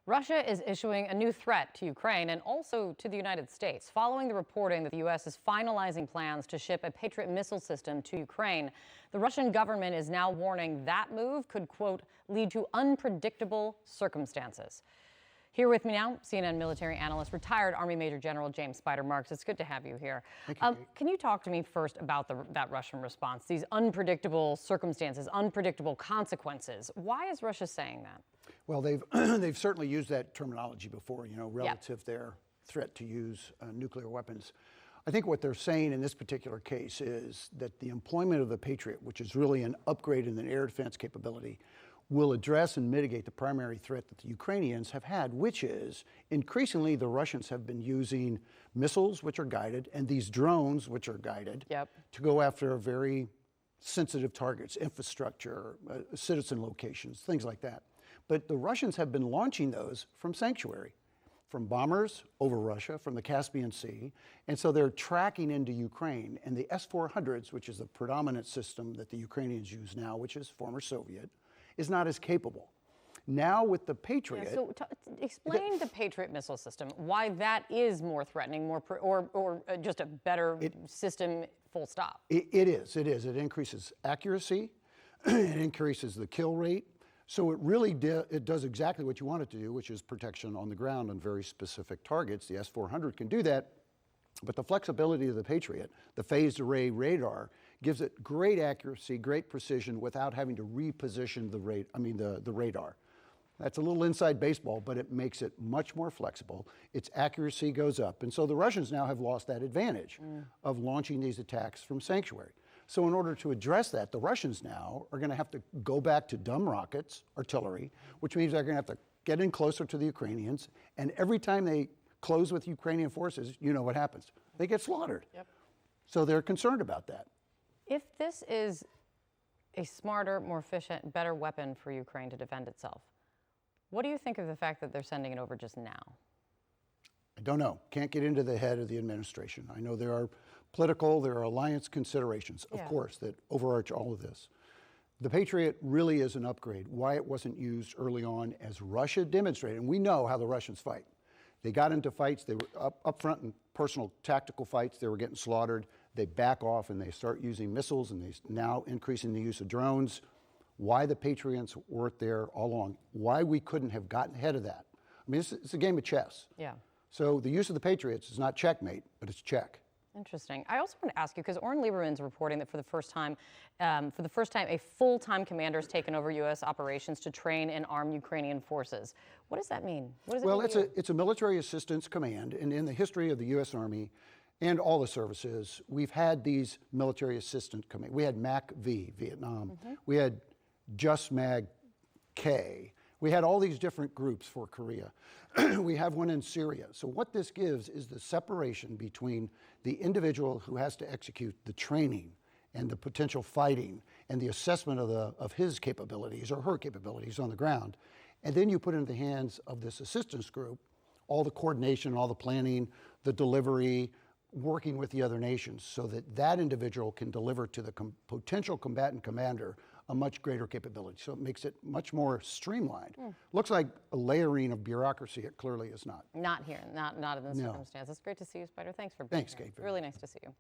Russia is issuing a new threat to Ukraine and also to the United States, following the reporting that the U.S. is finalizing plans to ship a Patriot missile system to Ukraine. The Russian government is now warning that move could, quote, lead to unpredictable circumstances. Here with me now, CNN military analyst, retired Army Major General James Spider Marks. It's good to have you here. Thank you, Kate. Can you talk to me first about that Russian response, these unpredictable circumstances, unpredictable consequences? Why is Russia saying that? Well, they've certainly used that terminology before, relative to their threat to use nuclear weapons. I think what they're saying in this particular case is that the employment of the Patriot, which is really an upgrade in the air defense capability, will address and mitigate the primary threat that the Ukrainians have had, which is increasingly the Russians have been using missiles, which are guided, and these drones, which are guided, to go after very sensitive targets, infrastructure, citizen locations, things like that. But the Russians have been launching those from sanctuary, from bombers over Russia, from the Caspian Sea. And so they're tracking into Ukraine. And the S-400s, which is the predominant system that the Ukrainians use now, which is former Soviet, is not as capable. Now with the Patriot... Yeah, so explain the Patriot missile system, why that is more threatening, or just a better system, full stop. It is. It increases accuracy. It increases the kill rate. So it really it does exactly what you want it to do, which is protection on the ground on very specific targets. The S-400 can do that, but the flexibility of the Patriot, the phased array radar, gives it great accuracy, great precision without having to reposition the radar. That's a little inside baseball, but it makes it much more flexible. Its accuracy goes up. And so the Russians now have lost that advantage of launching these attacks from sanctuary. So in order to address that, the Russians now are going to have to go back to dumb rockets, artillery, which means they're going to have to get in closer to the Ukrainians. And every time they close with Ukrainian forces, you know what happens. They get slaughtered. Yep. So they're concerned about that. If this is a smarter, more efficient, better weapon for Ukraine to defend itself, what do you think of the fact that they're sending it over just now? I don't know. Can't get into the head of the administration. I know there are there are alliance considerations, of course, that overarch all of this. The Patriot really is an upgrade. Why it wasn't used early on, as Russia demonstrated, and we know how the Russians fight. They got into fights, they were up front in personal tactical fights, they were getting slaughtered. They back off and they start using missiles, and they now increasing the use of drones. Why the Patriots weren't there all along, why we couldn't have gotten ahead of that. I mean, it's a game of chess. Yeah. So the use of the Patriots is not checkmate, but it's check. Interesting. I also want to ask you, because Oren Lieberman's reporting that for the first time, a full-time commander has taken over U.S. operations to train and arm Ukrainian forces. What does that mean? What does it mean to you? It's a military assistance command, and in the history of the U.S. Army and all the services, we've had these military assistant commands. We had MAC-V, Vietnam. We had JUSMAG-K. We had all these different groups for Korea. We have one in Syria. So what this gives is the separation between the individual who has to execute the training and the potential fighting and the assessment of his capabilities or her capabilities on the ground. And then you put it in the hands of this assistance group all the coordination, all the planning, the delivery, working with the other nations so that that individual can deliver to the potential combatant commander a much greater capability. So it makes it much more streamlined. Looks like a layering of bureaucracy. It clearly is not. Not here, not in this circumstance. It's great to see you, Spider. Thanks for being here. Thanks, Kate. Really nice to see you.